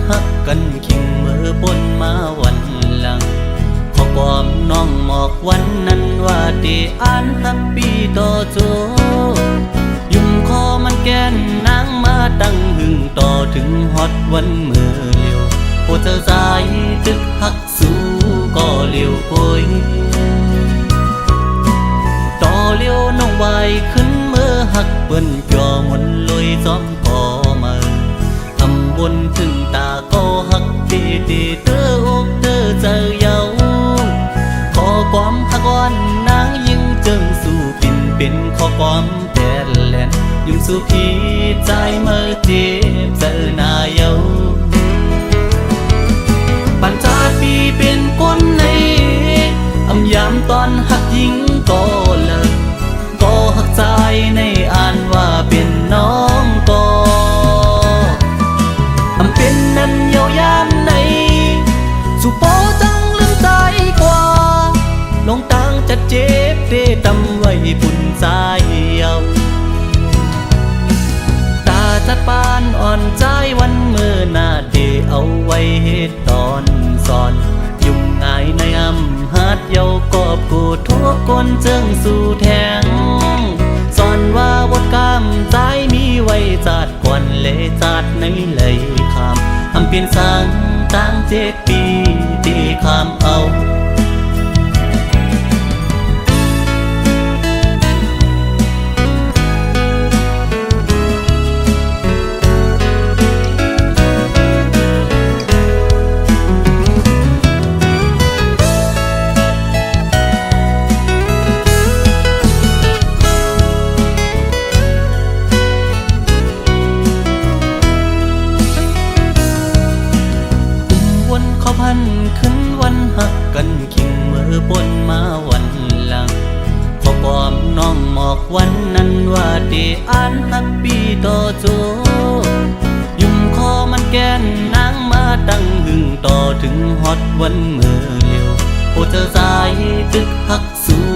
หักกันคิงเมื่อปนมาวันหลังขอความน้องหมอกวันนั้นว่าดีอ่านฮักปีต่อโจยุ่มคอมันแก่นนางมาตั้งหึงต่อถึงฮอดวันเมื่อเลี้ยวโอ้เธอสายตึกหักสู้ก็เลี้ยวโอยต่อเลี้ยวน้องไว้ขึ้นเมื่อหักเปิ้นจ่อมนลอยซ้อมก่อมาทำบนถึงตาก็หักดีดีเธออกเธอเจอเยาขอความหักอ่อนนางยิ่งจึงสู่ปิ่นเป็นขอความแต่แลนยิ่งสู่พี่ใจเมื่อเจ็บเจอหน้าเยาปัญจาปีเป็นคนในอำยามตอนหักยิ่งก็เลิกก็หักใจในอ่านว่าเป็นน้องก็อำเป็นนั้นเยาวยามในสุโปจังลืมใจกว่าลงตังจะเจ็บเดตำไว้บุญใจเยาตาจัดปานอ่อนใจวันเมื่อหน้าเดเอาไว้เหตุตอนสอนยุ่งง่ายในอำหัดเยากอบกูทั่วคนเจิงสู่แทงสอนว่าบทกรรมใจมีไว้จัดก่อนเลจัดในเลยคำอำเปลี่ยนสังตั้ง7 ปีที่คำเอาขึ้นวันหักกันคิงเมื่อปนมาวันหลังขอความน้องหมอกวันนั้นว่าดีอ่านหักปีต่อโจยุ่มคอมันแก่นนางมาตั้งหึงต่อถึงฮอดวันเมื่อเลี้ยวโอ้เธอสายตึกหักสู้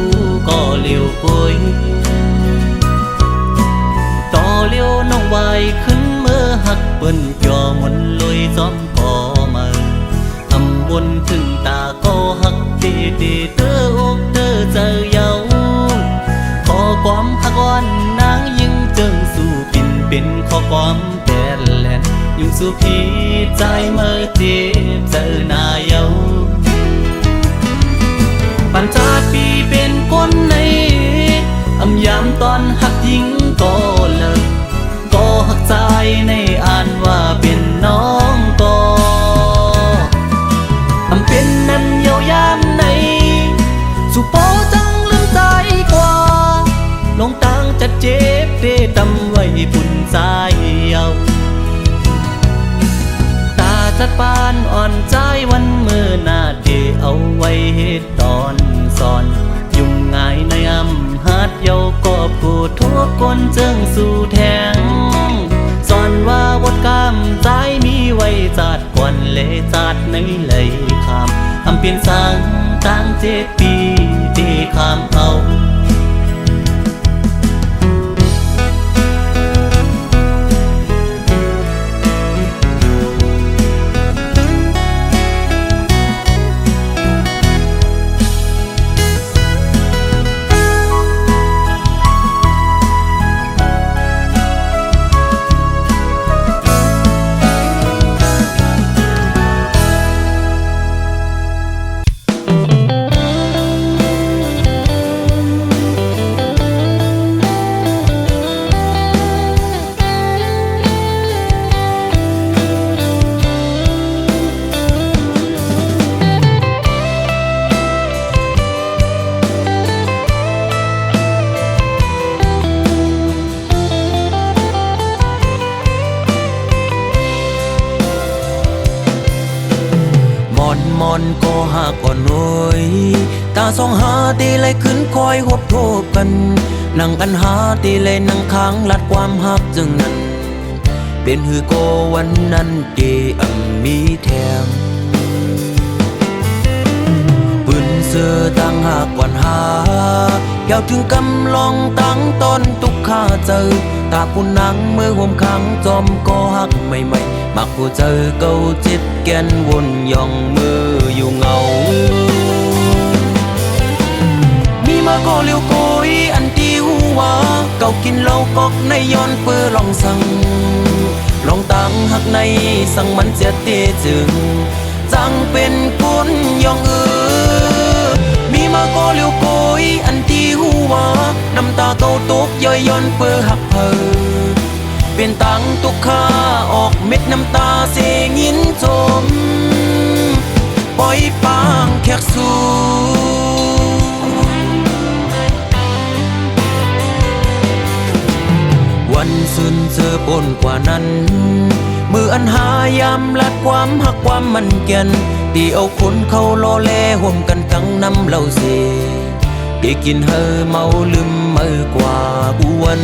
ก็เลี้ยวโอยต่อเลี้ยวน้องไว้ขึ้นเมื่อหักเปิ้นจ่อมนลอยซ้อมก่อมาบนถึงตาก็หักดีดีเธออกเธอเจอเยาขอความหักอ่อนนางยิ่งจึงสู่ปิ่นเป็นขอความแต่แลนยิ่งสู่พี่ใจเมื่อเจ็บเจอหน้าเยาปัญจาปีเป็นคนในอำยามตอนหักยิ่งก็เลิกก็หักใจในอ่านว่าเป็นน้องก็อำเป็นนั้นเยาวยามในสุโปจังลืมใจกว่าลงตังจะเจ็บเดตำไว้ปุ่นใจเยาตาจัดปานอ่อนใจวันเมื่อหน้าเดเอาไว้เหตุตอนสอนยุ่งง่ายในอำหัดเยากอบกูทั่วคนเจิงสู่แทงสอนว่าบทกรรมใจมีไว้จัดก่อนเลจัดในเลยคำอำเปลี่ยนสังตั้ง7 ปีที่คำเอามอนก็หาก่อนหน่อยตาสองหาตีเลยขึ้นคอยหบโทบกันนั่งกันหาตีเลยนั่งค้างลัดความหักจึงนั้นเป็นหือโกวันนั้นเดมีแถมปืนเสือตั้งหากวันหาแก้วถึงกำลองตั้งต้นตุกข้าเจอตาคุณนังเมื่อห่มขังจอมก็หักใหม่ มักผู้เจอเก่าจิตแกนวนย่องมืออยู่เงามีมาก็เลี้ยวโกยอันที่หัวเก่ากินเหล้ากอกในย้อนเปื้อลองสั่งลองตั้งหักในสั่งมันเสียเตจึงจังเป็นคนย่องมีมาก็เลี้ยวโกยอันที่หัวน้ำตาเก่าตกย่อยย้อนเปื้อหักเป็นตังตุกข้าออกเม็ดน้ำตาเสียงินจมปล่อยปางแขกสู่วันสุนเจอปนกว่านั้นมืออันหายามลัดความหักความมันแก่นตีเอาคนเขาล้อแลห่วมกันทั้งน้ำเหล้าเสได้กินเฮอเมาลืมมือกว่าบวน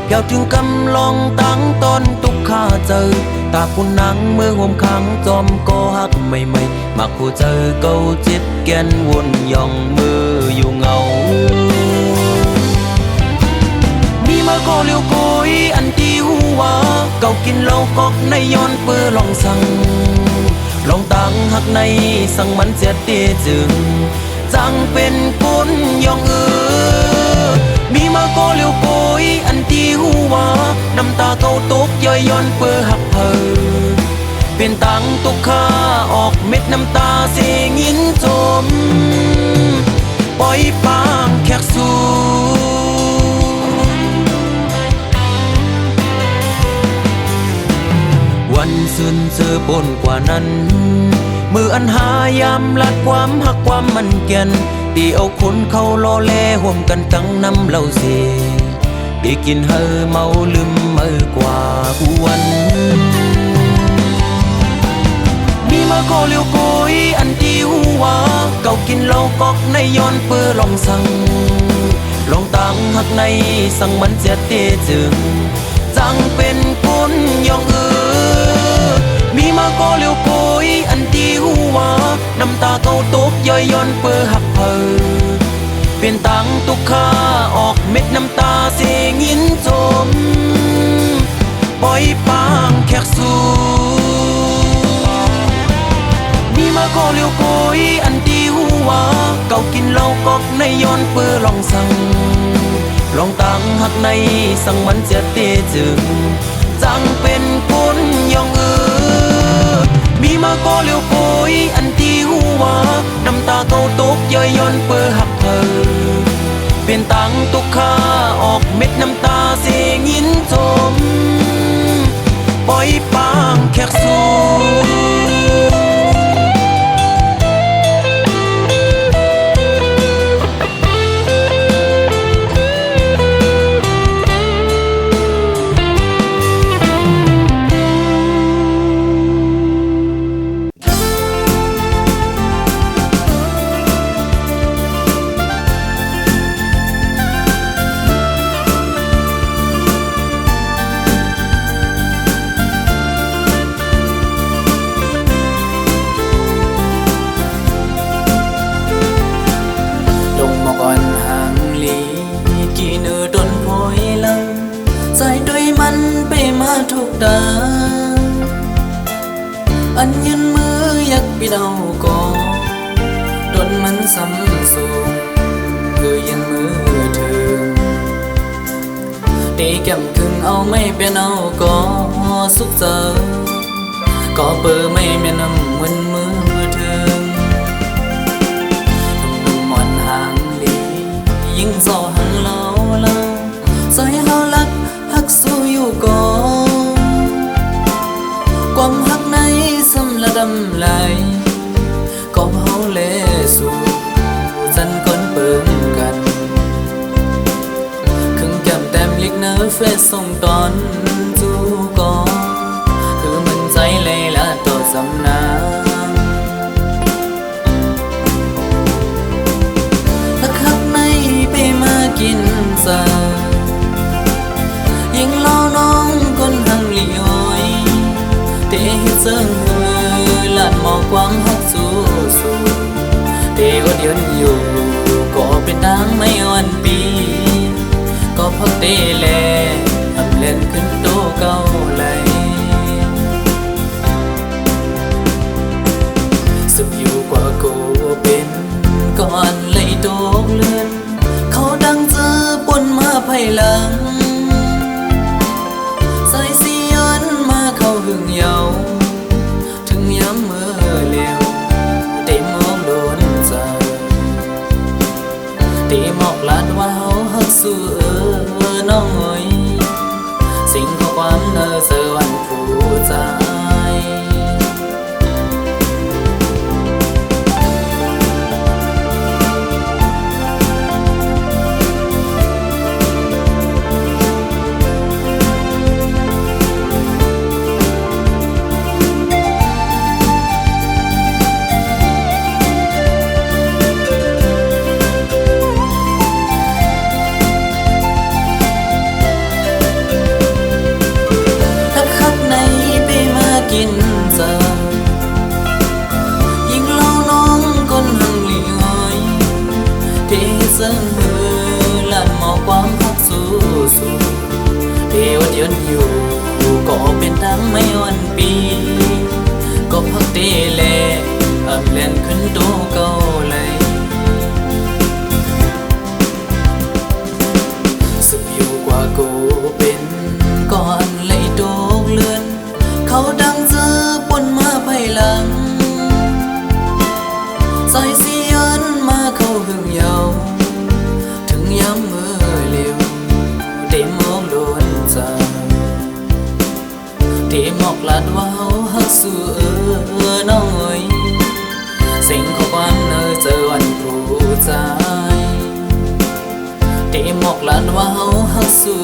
เกี่ยวถึงกำลองตั้งตอนตุกข้าเจอตาผู้นังเมื่อห่มขังจอมก็หักใหม่ๆมักผู้เจอเก่าจิตแกนวนย่องมืออยู่เงามีมาก็เลี้ยวโกยอันที่หัวเก่ากินเหล้ากอกในย้อนเปื้อลองสั่งลองตั้งหักในสั่งมันเสียเตจึงจังเป็นคนย่องมีมาก็เลี้ยวโกยอันที่หัวน้ำตาเก่าตกย่อยย้อนเปื้อหักเป็นตังตุกข้าออกเม็ดน้ำตาเสียงินจมปล่อยปางแขกสู่วันสุนเจอปนกว่านั้นมืออันหายามลัดความหักความมันแก่นตีเอาคนเขาล้อแลห่วมกันทั้งน้ำเหล้าเสได้กินเฮอเมาลืมมือกว่าบวนมีมาก็เลี้ยวโกยอันที่หัวเก่ากินเหล้ากอกในย้อนเปื้อลองสั่งลองตั้งหักในสั่งมันเสียเตจึงจังเป็นคนย่องมีมาก็เลี้ยวโกยอันที่หัวน้ำตาเก่าตกย่อยย้อนเปื้อหักเป็นตังตุกข้าออกเม็ดน้ำตาเสียงินจมปล่อยปางแขกสู่มีมาก็เลี้ยวโกยอันที่หัวเก่ากินเหล้ากอกในย้อนเปื้อลองสั่งลองตั้งหักในสั่งมันเสียเตจึงจังเป็นคนย่องมีมาก็เลี้ยวโกยอันที่หัวน้ำตาเก่าตกย่อยย้อนเปื้อหักเป็นตังตุกข้าออกเม็ดน้ำตาเสียงินจมปล่อยปางแขกสู่ ทุกดาอันยืนมือยักปีเดาก่อดนมันซ้ำสูงคือยืนมือเธอตีแก้มถึงเอาไม่เป็นเอาก่อสุขเจอก็เปิดไม่แม่นำมันมือเธอนุ่มๆมอนห่างลียิ่งซอหันเล่าซอยเฮาลักหักสู้อยู่ก่อความหักในสำละดำไหลก็เฮาเลสู่สันก้นเปิ่มกันครึ่งแก้มแต้มเล็กน้อ เฟซส่งตอนจูก่อคือมันใจเลยละต่อสำนักถ้าขับในไปมากินซายิ่งเล่าน้องคนหังลีอ้อยเตะเซิงมือลานหมอกกว้างหักสู้สู้เตะอดยนอยู่ก็เป็นทางไม่อ่อนปีก็พักเตะแลทำเล่นขึ้นโตเก่าเลยสุดอยู่กว่ากูเป็นก่อนเลยโตกเลื่อนเขาดังเจอปนมาภายหลังสายสีย้อนมาเข้าหึงเยาถึงย้ำเมื่อเร็วเต็มมองโดนใจเต็มหมอกลาดว่าเฮาหักสู้น้องเอ้ยสิ่งข้อความเนอเสวันผู้ใจกินซายิ่งเล่าน้องคนหังลีอ้อยเทเซิงมือลานหมอกความพักสู้สู้เทวดยนอยู่ก็เป็นทางไม่อ่อนปีก็พักเตแลอับเล่นขึ้นโตเก่าเลยสุดอยู่กว่ากูเป็นก่อนเลยโตกเลื่อนเขาดังเจอปนมาภายหลังสายสีย้อนมาเข้าหึงเยาถึงย้ำเมื่อเร็วได้มองโดนใจได้หมอกลาดว่าเฮาหักสู้น้องเอ้ยสิ่งข้อความเนอเจอวันผู้ใจได้หมอกลาดว่าเฮาหักสู้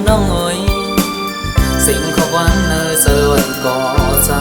น้องเอ้ยสิ่งข้อความเนอเจอวันก่อใจ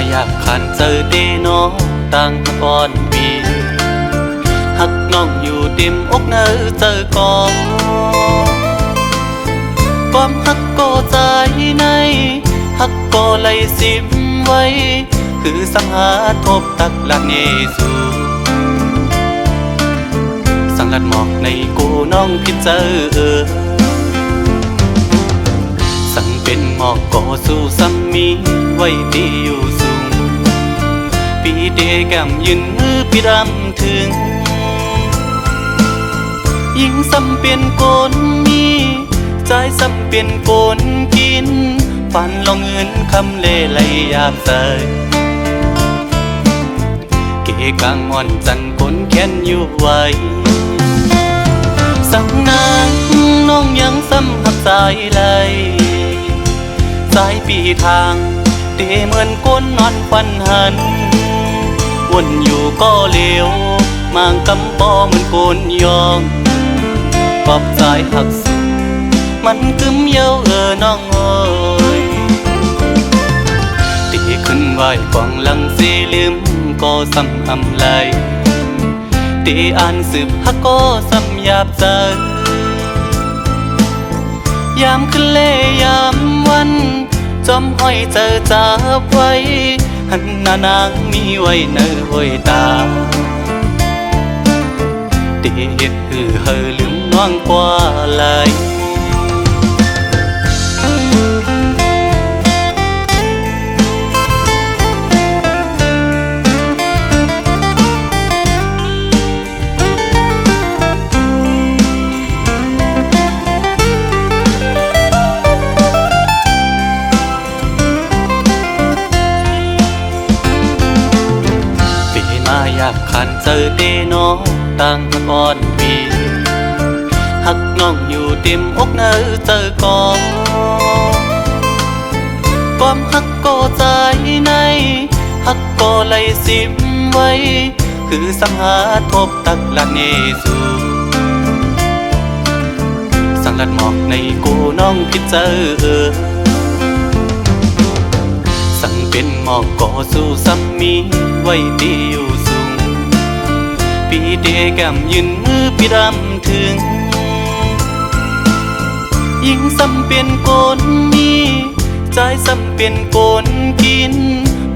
อยากขันเจอเดน้องต่างก่อนปีหักน้องอยู่เต็มอกเนอเจอก่อนความหักก็ใจในหักก็ไหลสิมไว้คือสังหาทบตักหลักเนสูสังกัดหมอกในกูน้องพิเจอสั่งเป็นหมอกก็สู้ซ้ำมีไว้ที่อยู่สูงปีเดแก้มยืนมือพี่รำถึงยิ่งซ้ำเป็นคนมีใจซ้ำเป็นคนกินฝันลองเงินคำเล่ไหลยามใสเกกางอ่อนจันคนแค้นอยู่ไว้สั่งนางน้องยังซ้ำหักสายไหลสายปีทางเดเหมือนก้นนอนควันหันวนอยู่ก็เลวมางกำปอเหมือนโกนยองปอบสายหักสุดมันกึมเย้าน้องเอ้ยตีขึ้นไหวกองหลังเสีลืมก็ซ้ำอำไหลตีอ่านสืบฮักก็ซ้ำหยาบใจยามขึ้นเล่ยามวันจอมห้อยเจอจับไว้หันหน้านางมีไว้เนื้อห้อยตาเด็ดคือเฮอลืมน้องกว่าไหล ต่างมันอ่อนปีหักน้องอยู่เต็มอกเนอเจอก่อนความหักก็ใจในหักก็ไหลสิมไว้คือสังหาทบตักละเนสูสังลัดหมอกในกูน้องพิดเจอสั่งเป็นหมอกก่อสู้ซ้ำมีไว้ตีอยู่สูงปีเดแก้มยืนมือปีดำถึงยิ่งซ้ำเป็นโกนนี้ใจซ้ำเป็นโกนกิน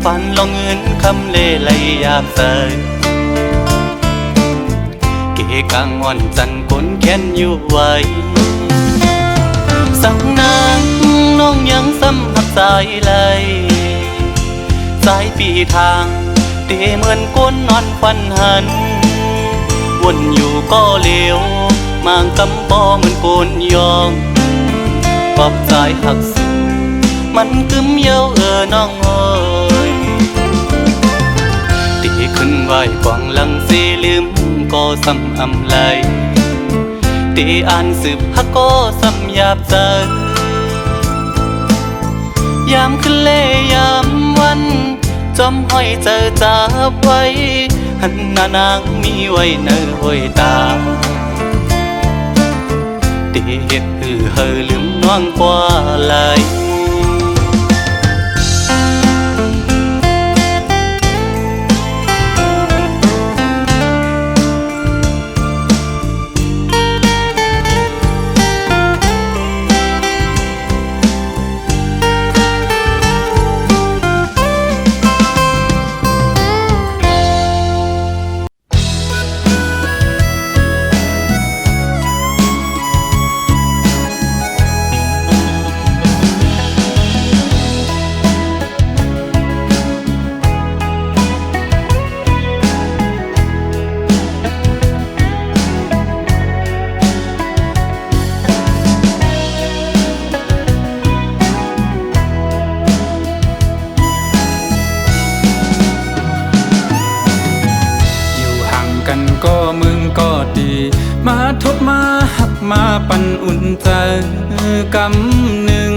ฝันลองเงินคำเล่ไหลอยากใส่เกกางอ่อนจันคนแค้นอยู่ไว้สั่งนางน้องยังซ้ำหักสายไหลสายปีทางเตเหมือนก้นนอนควันหันวนอยู่ก็เลี้ยวมางกำปอเหมือนโกนยองปอบสายหักสูมันกึมเย้าน้องเอ้ยตีขึ้นไหวกวางหลังสีลืมก็ซ้ำอำไหลตีอ่านสืบฮักก็ซ้ำหยาบใจยามขึ้นเล่ยามวันจอมห้อยเจอจับไว้หันหน้านางมีไว้เนอห้อยตาตีเฮ็ดเฮอลืมน้องกว่าไหลก็มึงก็ดีมาทบมาหักมาปั่นอุ่นใจกำหนึ่ง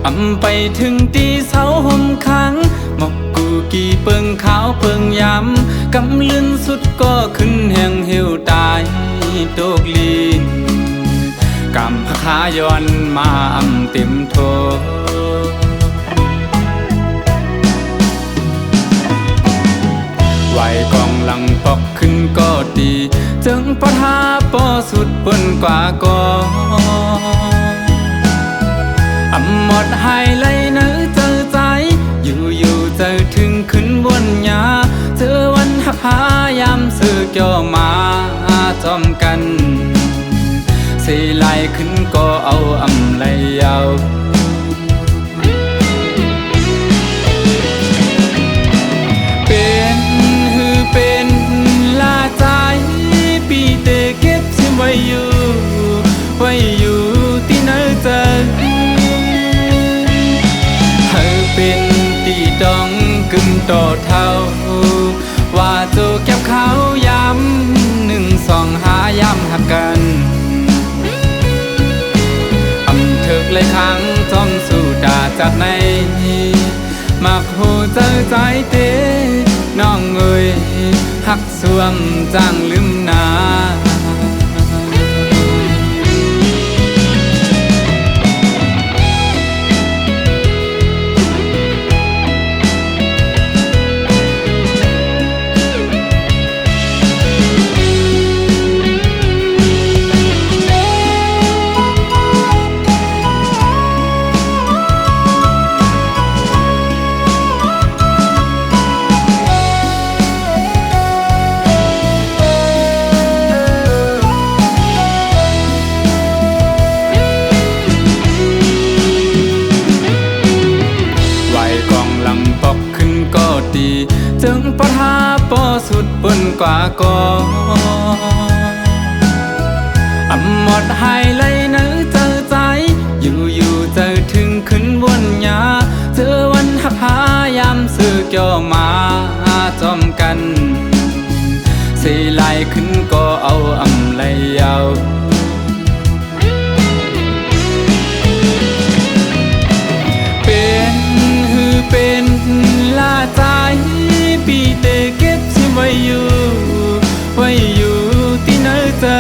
อำไปถึงตีเสาห่มค้างหมอกกูกี่เปิงขาวเปิงยำกำลื่นสุดก็ขึ้นแห่งเหี่ยวตายโตกลีนกำพะขาย้อนมาอำเต็มโทไหวกองหลังปอกขึ้นก็ดีจึงปะทาปอสุดเปิ้นกว่าก็อำหมดหายไหลเนื้อเจอใจอยู่เจอถึงขึ้นบนหญ้าเจอวันหักหายามเสือเกี่ยวมาจอมกันเสียไหลขึ้นก็เอาอำไหลยาวเป็นลาใจปีเตเก็บซิมไว้อยู่ที่ไหนเจอเธอเป็นตีดองกึ่งต่อเท่าว่าโจเก็บเขาย้ำ1 2 5ย้ำหักกันอำเถิกเลยครั้งจอมสู่ด่าจากในมักหูเจอใจเตน้องเอ้ยหักสวมจางลืมนาจึงปะทาปอสุดเปิ้นกว่าก็อำหมดหายไหลเนื้อเจอใจอยู่เจอถึงขึ้นบนหญ้าเจอวันหักหายามเสือเกี่ยวมาจอมกันเสียไหลขึ้น อยู่ที่เนื้อเจอ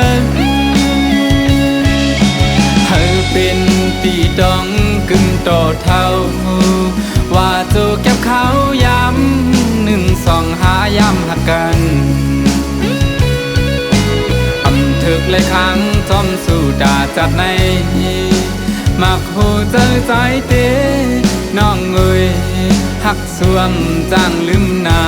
เธอเป็นตีดองกึ่งต่อเท่าว่าโจเก็บเขาย้ำ1 2 5ย้ำหักกันถึกเลยครั้งจอมสู่ดาจัดในมักหูเจอใจเตน้องเอ้ยหักสวมจางลืมนา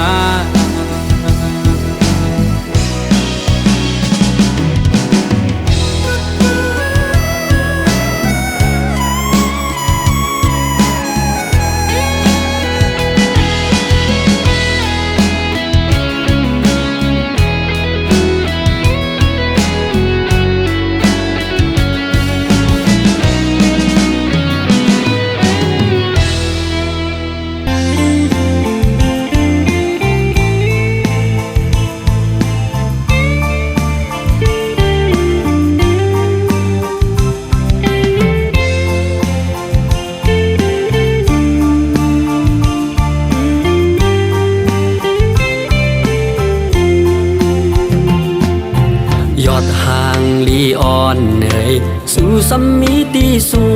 ยอดห่างลีออนเหนื่อยสู่สัมมิติสู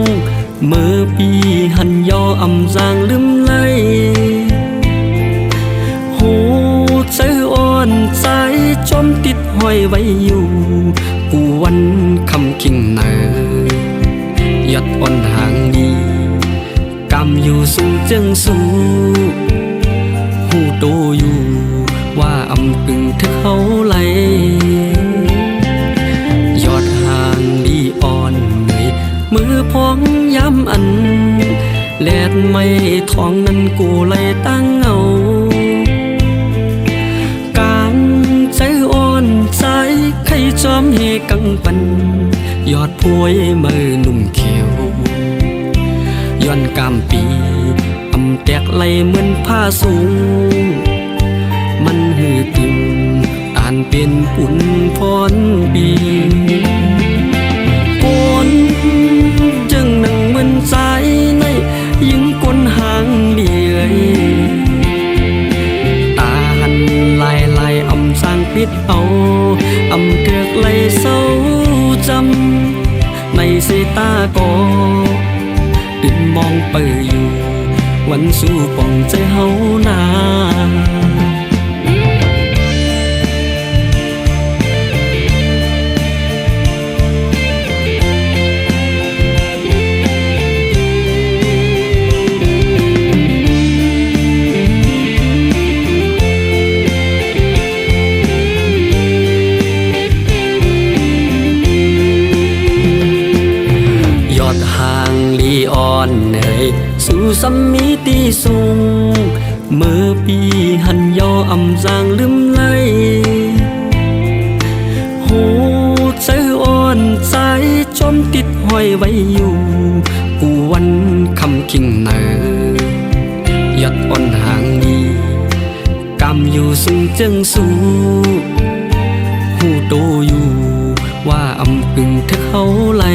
งเมื่อปีหันยออำจางลืมไหลหูใจอ่อนใจจมติดห้อยไว้อยู่กูวันคำคิงเนอยอดอ่อนห่างดีกำอยู่สูงจึงสู้หูโตอยู่ว่าอำกึ่งเธอเขาไหลยอดห่างลีอ่อนเหนื่อยมือพองย้ำอันแลดไม่ทองนั้นกูเลยตั้งเอากางใจอ่อนใจใครจอมเฮกังปันยอดพวยมือหนุ่มเขียวย้อนกามปีอำแตกไหลเหมือนผ้าสูงมันหือตึงอ่านเป็นปุ่นพรปีปนจึงนั่งเหมือนใจในยิงกลหางเดียตาหันลายอำสร้างปิดเอาอำเถือกไหลเศร้าจำในสายตาก็ตื่นมองเปิดอยู่วันสู้ป่องใจเฮานา สู่สัมมิติสูงเมื่อปีหันยออำจางลืมไหลหูใจอ่อนใจจมติดห้อยไว้อยู่กูวันคำคิงเนอยัดอ่อนห่างดีกำอยู่ซึ่งจึงสู้หูโตอยู่ว่าอำกึ่งเธอเขาไหล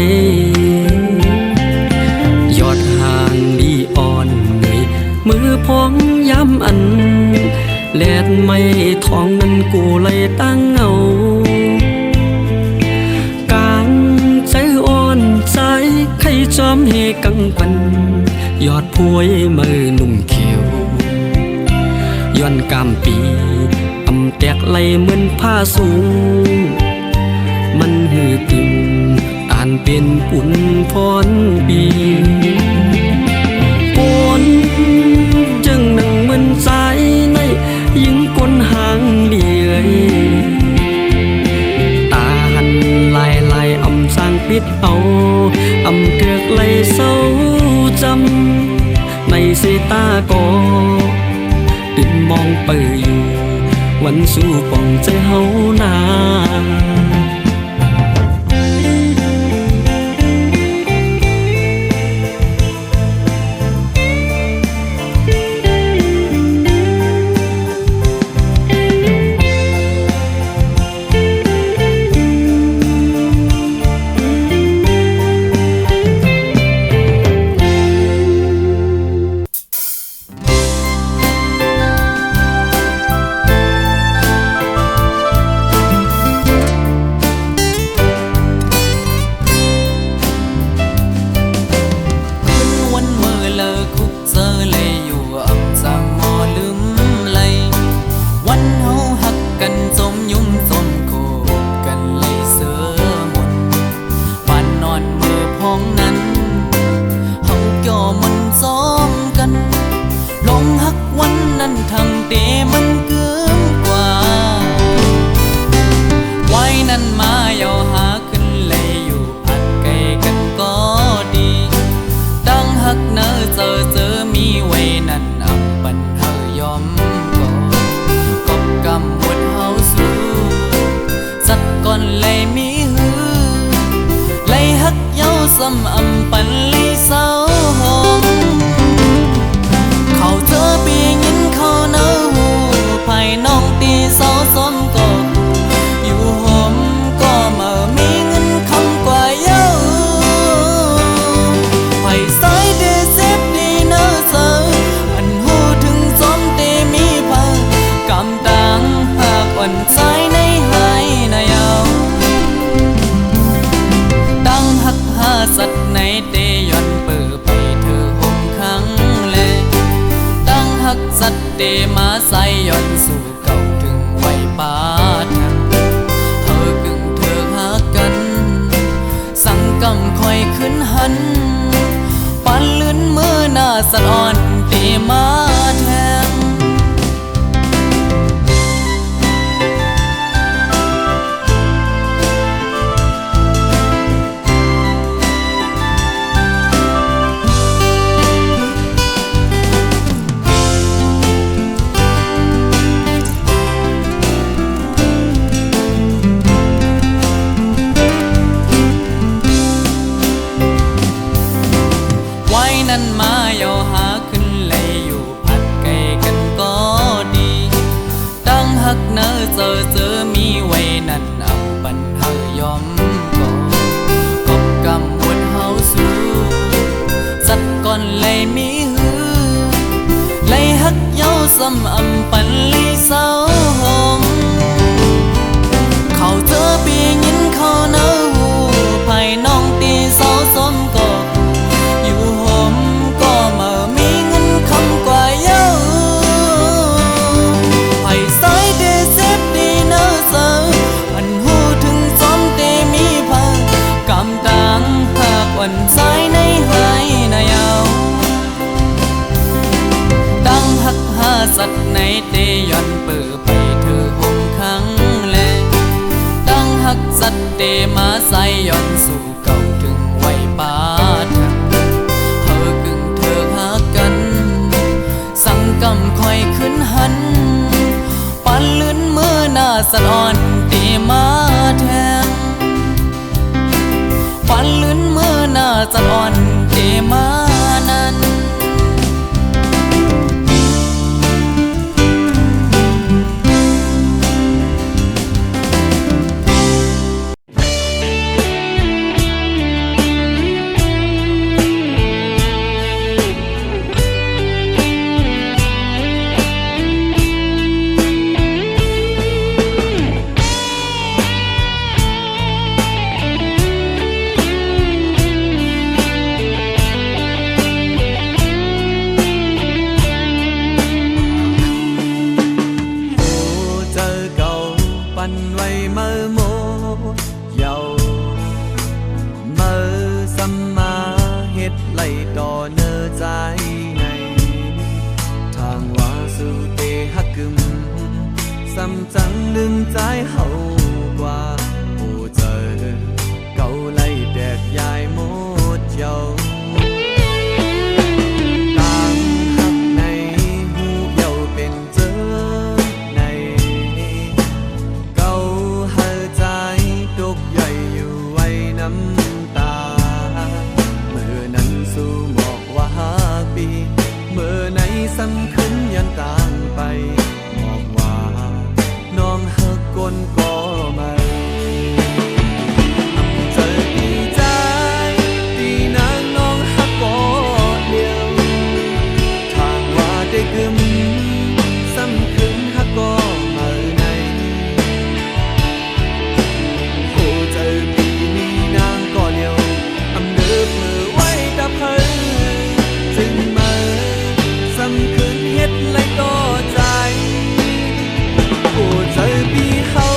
ยอดห่างดีอ่อนเหนื่อยมือพองย้ำอันแลดไม่ทองนั้นกูเลยตั้งเอากางใจอ่อนใจใครจอมเฮกังปันยอดพวยมือหนุ่มเขียวย้อนกามปีอำแตกไหลเหมือนผ้าสูงมันหือตึงอ่านเป็นปุ่นพรปีปนจึงนั่งเหมือนใจในยิงกลหางเดียตาหันลายอำสร้างปิดเอาอำเถือกไหลเศร้าจำในสายตาก็ตื่นมองเปิดอยู่วันสู้ป่องใจเฮานา มันซ้อมกันลงหักวันนั้นทั้งเตมันเกินกว่าไว้นั้นมาอย่าหาขึ้นเลยอยู่พักไกลกันก็ดีดังหักเนอเจอมีไว้นั่นอับปันเฮายอมก่อกบกำหมดเฮาสู้สัดก่อนเลยมีหือเลยหักเย้าซ้ำอำปันเลยเศร้าหอมเขาเจอปียินเขาเนาหูภายน้องตีเศร้าซ้อมก็อยู่หอมก็มามีเงินคำกว่าเย้าไผ่สายเดเซฟดีเนอเซออันหูถึงซ้อมเตมีพังกำตังหากวันสายในหายนายเอาดังหักหาสัตว์ในเตย้อนเปิดไปเธอหงขังแลดังหักสัตว์เตมาใส่ย้อนสู่เก่าถึงไว้ปาดเธอกึ่งเธอหากันสั่งกำคอยขึ้นหันปันลื่นมือหน้าสะอ่อนเตมาแทงนั้นมาอย่าหาขึ้นเลยอยู่พักไกลกันก็ดีดังหักเนอเจอมีไว้นั่นอับปันเฮายอมก่อกบกำหมดเฮาสู้สัดก่อนเลยมีหือเลยหักเย้าซ้ำอำปันเลยเศร้าหอมเขาเจอปียินเขาเนาหูภายน้องตีเศร้าซ้อมก็อยู่หอมก็มามีเงินคำกว่าเย้าไผ่สายเดเซฟดีเนอเซออันหูถึงซ้อมเตมีพังกำตังหากวันสายในหายนายเอาดังหักหาสัตว์ในเตย้อนเปิดไปเธอหงขังแลดังหักสัตว์เตมาใส่ย้อนสู่เก่าถึงไว้ปาดเธอกึ่งเธอหากันสั่งกำคอยขึ้นหันปันลื่นมือหน้าสะอ่อนเตมาแทงปันลื่นมือหน้าสะอ่อนเตมานั้น ใจผู้ใจปีเขา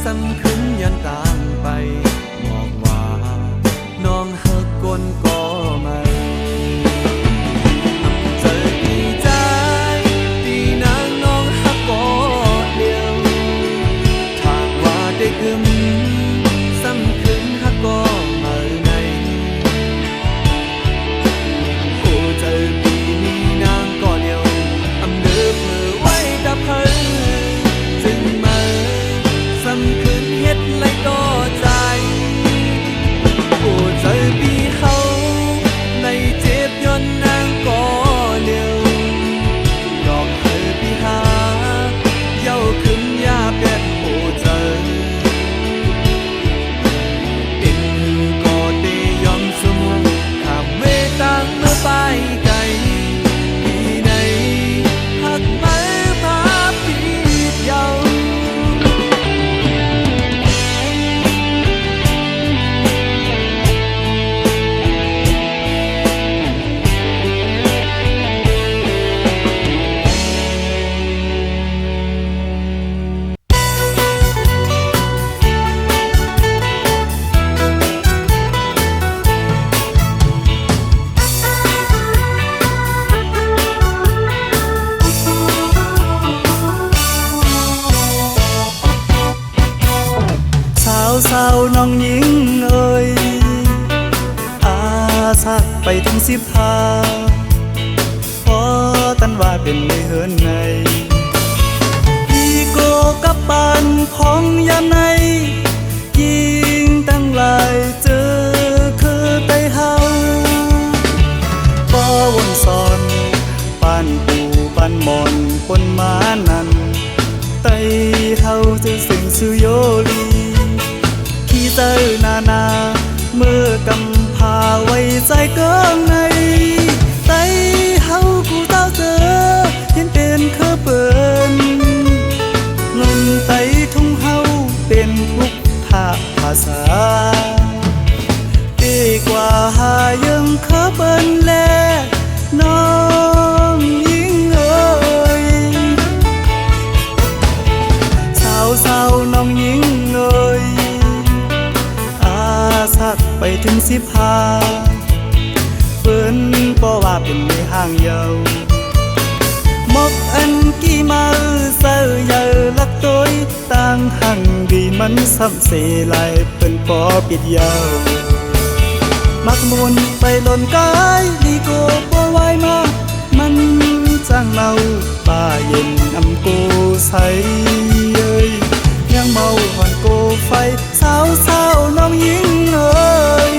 สำคัญยันต่างไปบอกว่าน้องหักคนก็ไม่เจอดีใจที่นางน้องหักก็เดียวทางว่าได้กึมสำคัญหักก็มาในผู้เจอปีนี้นางก็เดียวอำเดิบมือไว้ตะเพิ่นจึงมาสำคัญเฮ็ดไรก็ใจผู้เจอปีเขาในเจ็บย้อนนางก็เดียวยอมให้ปีหาเย้าขึ้นยาเป็ดผู้เจอเป็นหือก็ได้ยอมสมมุติข้ามเวตังเมื่อไปไกลปีไหนหักไหมมาปีเดียว สาวน้องหญิงเอ่ยอาสักไปถึง15พอตันว่าเป็นในเฮือนในอีโกกับปานของยามในยิงตั้งหลายเจอคือไตเฮาบ่วนสอนปานปูปานหมอนปนมานั้นไตเฮาจะเสิ่งสุโยลีเจอนาเมื่อกำพาไว้ใจเกิงในไตเฮากูเต้าเจอเห็นเป็นคือเปินเงินไตทุ่งเฮาเป็นพุกทาภาษาดีกว่าหายังคือเปินแลน้องยิ่งเอ่ยสาวน้องยิ่งเอ่ยสักไปถึง15เปิ้นบ่ว่าเป็นในห้างเยาวมกอันกี่มาเสือเยาลักต้อยต่างหังดีมันซ้ำเสลายเปิ้นบ่ปิดยาวมักมุนไปหล่นกายดีโกบ่ไหวมามันจังเมาป่าเย็นอำโกใสเอ้ยยังเมาหอนโกไฟสาวน้องหญิงเอ่ย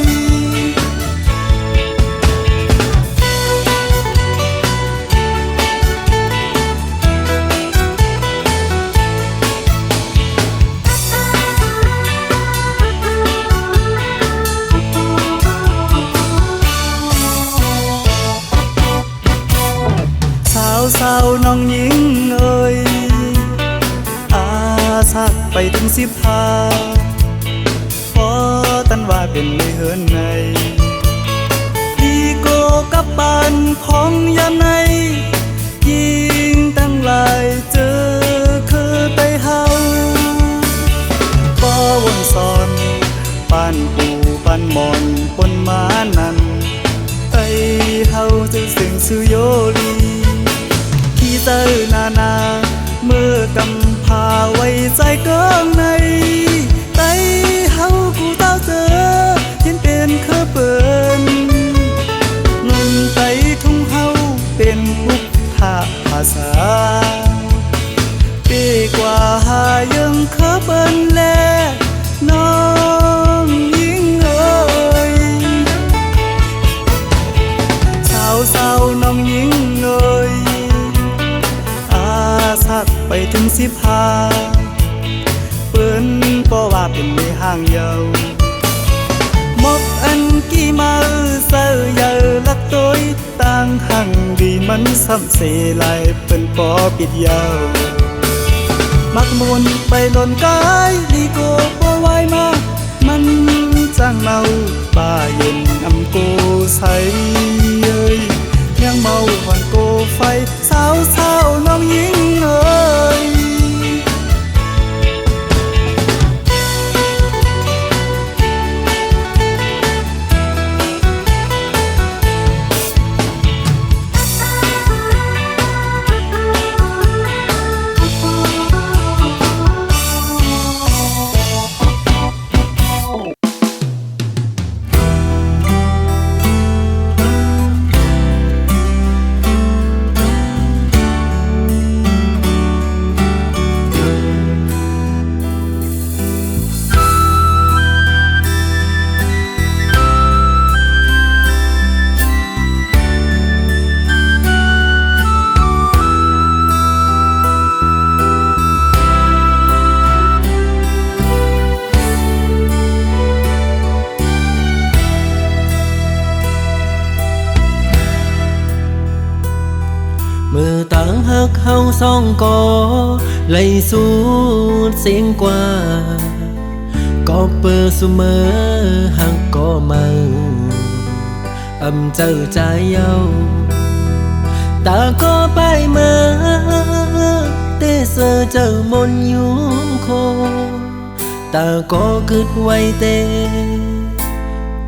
สาวน้องหญิงเอ่ยอาสักไปถึง15พอตันว่าเป็นในเฮือนในอีโกกับปานของยามในยิงตั้งหลายเจอคือไตเฮาบ่วนสอนปานปูปานหมอนปนมานั้นไตเฮาจะเสียงสุโยลีเจอนาเมื่อกำพาไว้ใจเกิงในไตเฮากูเต้าเจอเห็นเป็นคือเปินเงินไตทุ่งเฮาเป็นพุกทาภาษาปีกว่าหายังคือเปินแลน้องยิ่งเอ่ยสาวน้องยิ่งเอ่ยสักไปถึง15เปิ้นบ่ว่าเป็นในห้างเยาวมกอันกี่มาเสือเยาลักต้อยต่างหังดีมันซ้ำเสลายเปิ้นบ่ปิดยาวมักมุนไปหล่นกายดีโกบ่ไหวมามันจังเมาป่าเย็นอำโกใสเอ้ยยังเมาหอนโกไฟสาวน้องหญิงเอ่ย ซ่องก่อไหลสู่เสียงกว่าก็เปิดเสมอหักก็มาเจอใจเย้าตาก็ไปมาเตเสอเจอมนยุ่งโคตาก็กึดไว้เต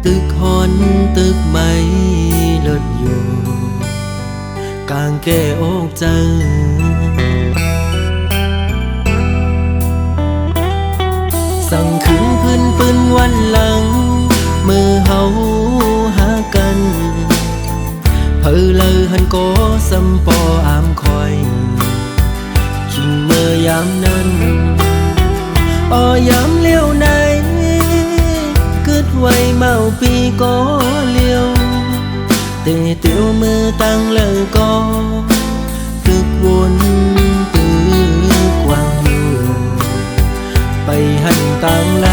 ตึกหอนตึกไม่เลิศอยู่กางแก้อกเจอสั่งขึ้นพื้นปืนวันหลังมือเฮาหากันเพอเลยหันโกสัมปออามคอยคิงเมื่อยามนั้นยามเลี้ยวในกึดไว้เมาปีก็เลี้ยวเตะเตียวมือตั้งเลยก็ตึกวนตึกวางอยู่ไปหันต่างไล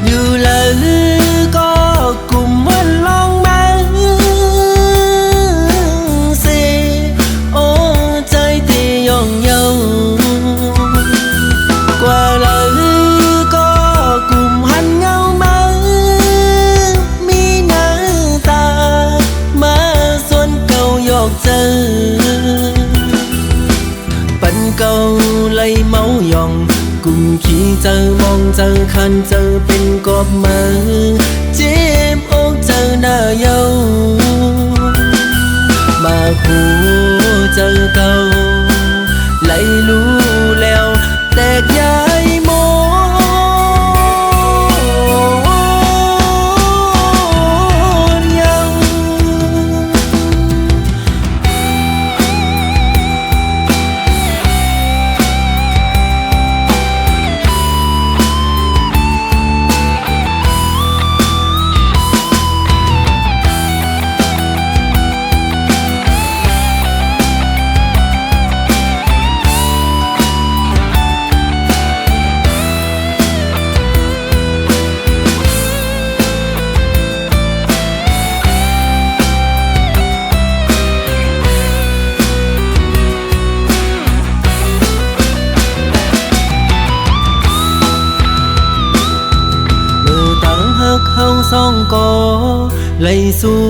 อยู่เลยก็กลุ่มวันลองมาสิโอ้ใจที่ย่องเยาเก่าไล่เมาหยองกุมขี้เจอมองเจอคันเจอเป็นกอบมือเจ็บอกเจอหน้าเยามาหูเจอเก่าไล่รู้แล้วแตกย้ายโมเฮาซ่องก่อไหลสู่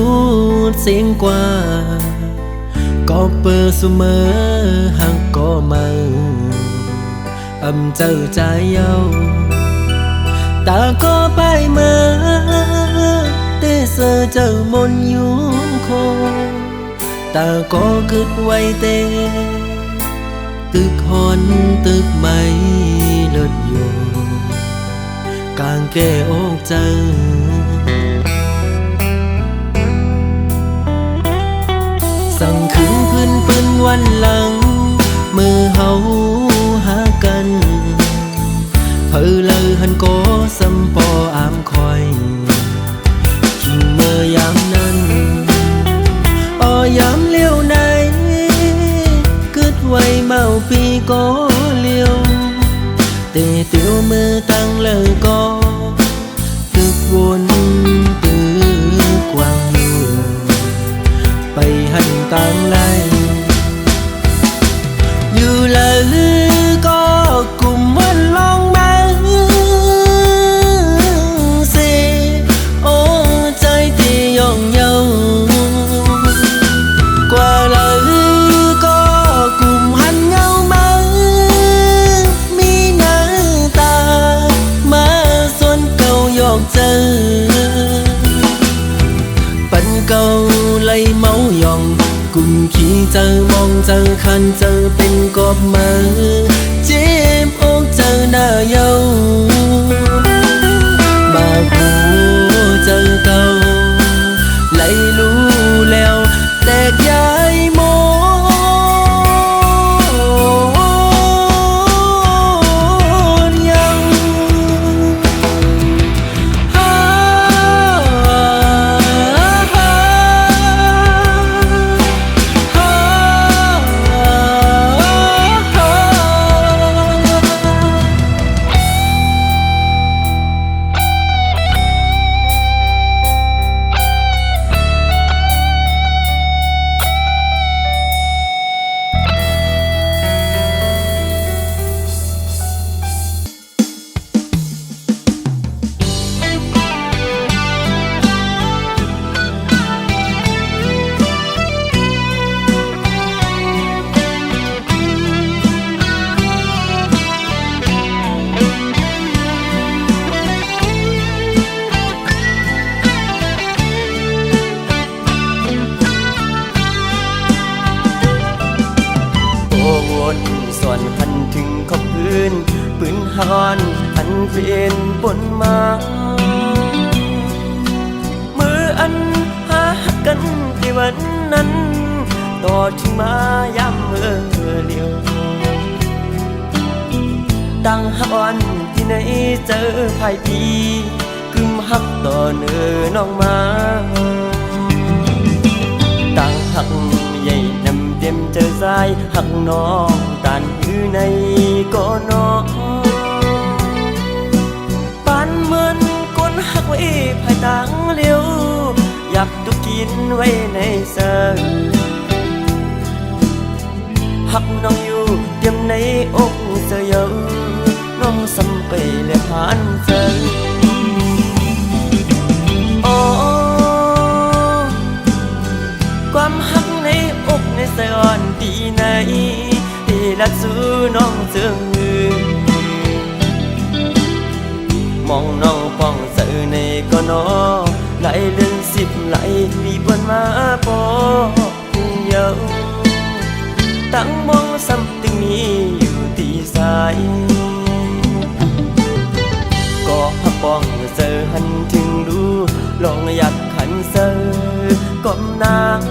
เสียงกว่าก็เปิดเสมอหักก็มาเจอใจเย้าตาก็ไปมาเตเสอเจอมนยุ่งโคตาก็กึดไว้เตตึกหอนตึกไม่เลิศอยู่กางแก้อกเจอสั่งขึ้นพื้นปืนวันหลังมือเฮาหากันเพอเลยหันโกสัมปออามคอยคิงเมื่อยามนั้นยามเลี้ยวในกึดไว้เมาปีก็เลี้ยวเตะเตียวมือตั้งเลยก็ตึกวนตึกวางอยู่ไปหันต่างไลอยู่เลยก็กลุ่มวันลองมาสิโอ้ใจที่ย่องเยากว่าเลยก็กลุ่มหันเงามามีหน้าตามาส่วนเก่าหยอกเจอปันเก่าไล่เมาหยองกุมขี้เจอมองเจอคันเจอเป็นกอบมือเจ็บอกเจอหน้าเยามาหูเจอเก่าไล่รู้แล้วแตกย้ายโม อนอันเป็นปนมามืออันหากันที่วันนั้นต่อถึงมาย้ำเมื่อเลียวตั้งหักอ่อนที่ไหนเจอภายปีกึมหักต่อเนื้อน้องมาตั้งหักใหญ่นำเต็มเจอสายหักน้องตานอยู่ในก็น้องปานเหมือนก้นหักไว้ภายตั้งเลี้ยวอยากตุกกินไว้ในเสือหักน้องอยู่เตรียมในอกเสือเยอะน้องสำไปและผ่านเสือความหักในอกในสยอนปีไหนที่รักสู้น้องเจืองมองน้องป้องเสือในก็นอไหลเลื่อน10ไหลปีบนมาปอเยอะตั้งมองซ้ำตึงนี้อยู่ตีสายก็หักป้องเสือหันถึงดูลองอยากขันเสือก้มนาง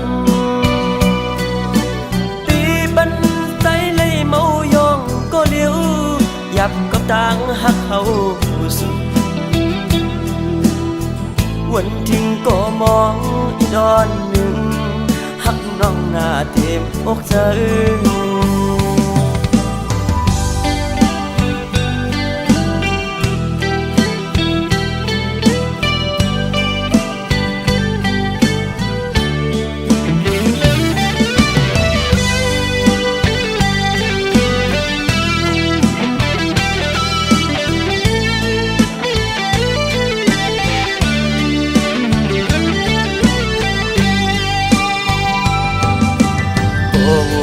ตีบันใจเลยเมายองก็เลี้ยวยับกับต่างหักเขาสุดวันทิ้งก็มองอีดอนหนึ่งหักน้องหน้าเต็มอกเธอ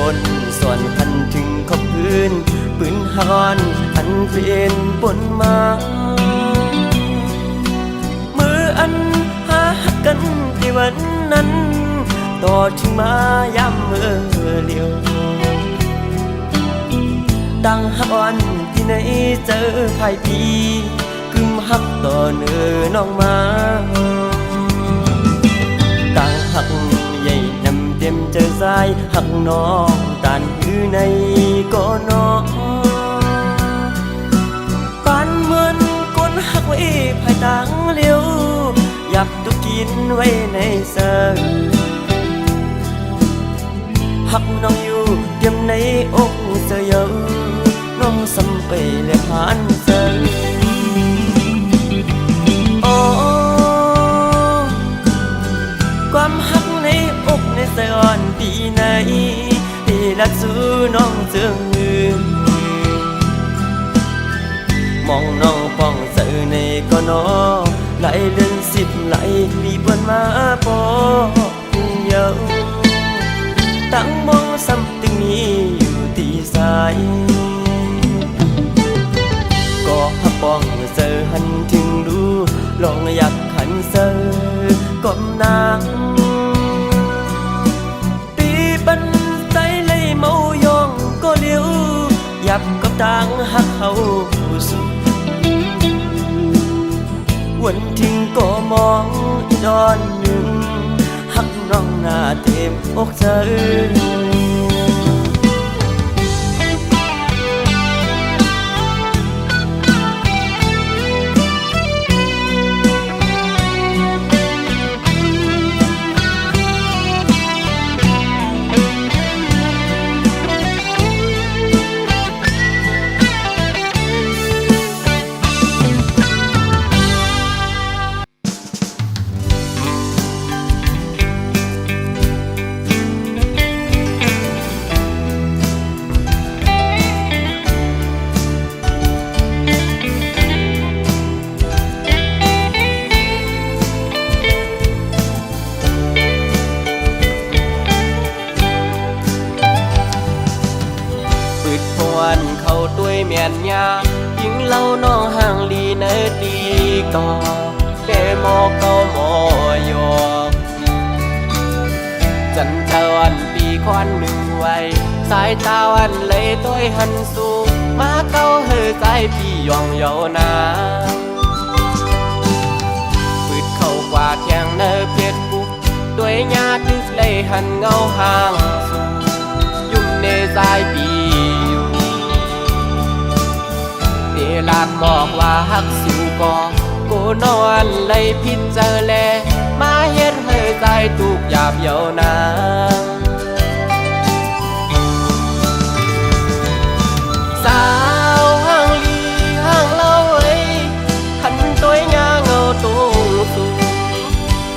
วนส่วนคันถึงขอบพื้นปืนหอนอันเป็นปนมามืออันหากันที่วันนั้นต่อถึงมาย้ำเมื่อเลียวตั้งหักอ่อนที่ไหนเจอภายปีกึมหักต่อเนื้อน้องมาตั้งหักใหญ่นำเต็มเจอสายหักน้องตานอยู่ในก็น้องปานเหมือนก้นหักไว้ภายตั้งเลี้ยวอยากตุกกินไว้ในเสือหักน้องอยู่เตรียมในอกเสือเยอะน้องสำไปและผ่านเสือความหักในอกในสยอนปีไหนที่รักสู้น้องเจืองมองน้องป้องเสือในก็นอไหลเลื่อน10ไหลปีบนมาปอเยอะตั้งมองซ้ำตึงนี้อยู่ตีสายก็หักป้องเสือหันถึงดูลองอยากขันเสือก้มนางตีบันใจเลยเมายองก็เลี้ยวยับกับต่างหักเขาสุดวันทิ้งก็มองอีดอนหนึ่งหักน้องหน้าเต็มอกเธอเมียนยายิงเล่าน้องห่างลีเนดีก่อเดโมเก้าโมโยจันทวันปีควันหนึ่งไว้สายตาวันเลยต้อยหันสูมาเก้าเฮ ใจพี่ยองเยานาปืดเข้ากว่าแทงเนอเพียดบุกด้วยญาติดึกเลยหันเงาห่างสูยุ่มในใจปีอยู่เดลากบอกว่าฮักสิวก็กูนอนเลยพิษเจอแลมาเฮ็ดให้ใจตุกหยาบเยานาสาวห่างลีห่างเล่าเอ้ยหันตัวยาเงาตูสู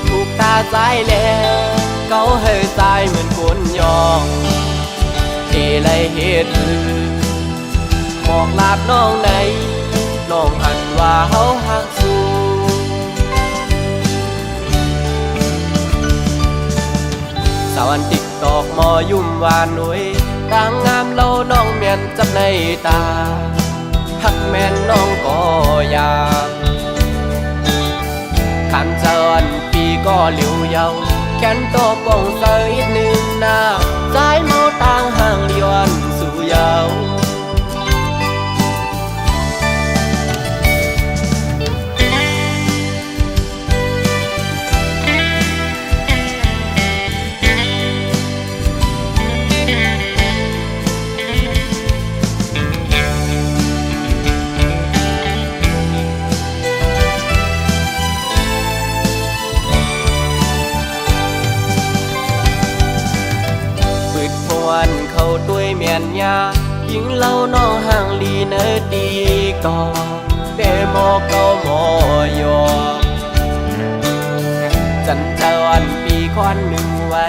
ถูกตาใจแล้วเกาให้ใจเหมือนคนยองเอเลยเฮ็ดบอกลาดน้องไหนน้องหันว่าเฮาหักสู้สาวันติ๊กตอกมอยุ่มวานหนุ่ยต่างงามเล่าน้องเมียนจับในตาหักแม่นน้องก็อยากขันเจอนปีก็เหลียวเยาแขนโตปองเสยหนึ่งหน้าใจเมาต่างห่างเลียนสู่เยาเขาด้วยเมียนยายิงเล่าน้องห่างลีเนอดีก่อแต่หมอเก่าหมอยอจันเจ้าอันปีควันหนึ่งไว้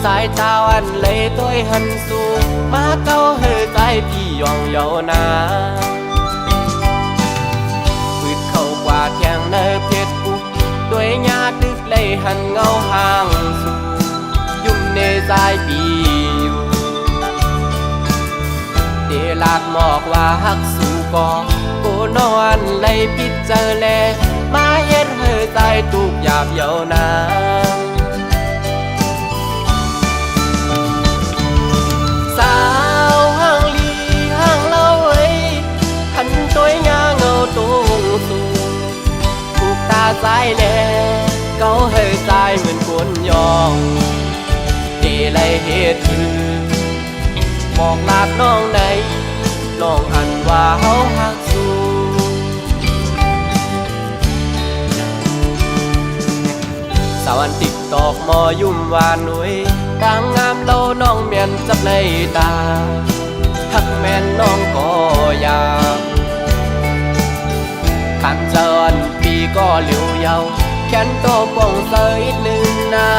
สายตาอันเลยต้วยหันสูงมาเก่าเฮใจพี่ยองเยานาปืดเข้ากว่าแทงเนอเพชรบุกด้วยญาติดึกเลยหันเงาห่างสูงยุ่มในใจพี่ลากหมอกว่าฮักสู่ก็กูนอนเลยพิษเจอแลมาเฮ็ดให้ใจตุกหยาบเยานาสาวห่างลีห่างเล่าเอ้ยหันตัวยาเงาตูสูถูกตาใจแลเกาให้ใจเหมือนคนยองดีเลยเฮ็ดบอกลาดน้องไหนน้องหันว่าเฮาหักสู้สาวันติ๊กตอกมอยุ่มวานหนุ่ยต่างงามเล่าน้องเมียนจับในตาหักแม่นน้องก็อยากขันเจอนปีก็เหลียวเยาแขนโตป่องเสยหนึ่งหน้า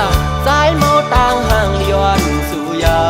ใจเมาต่างห่างเลียนสู่เยา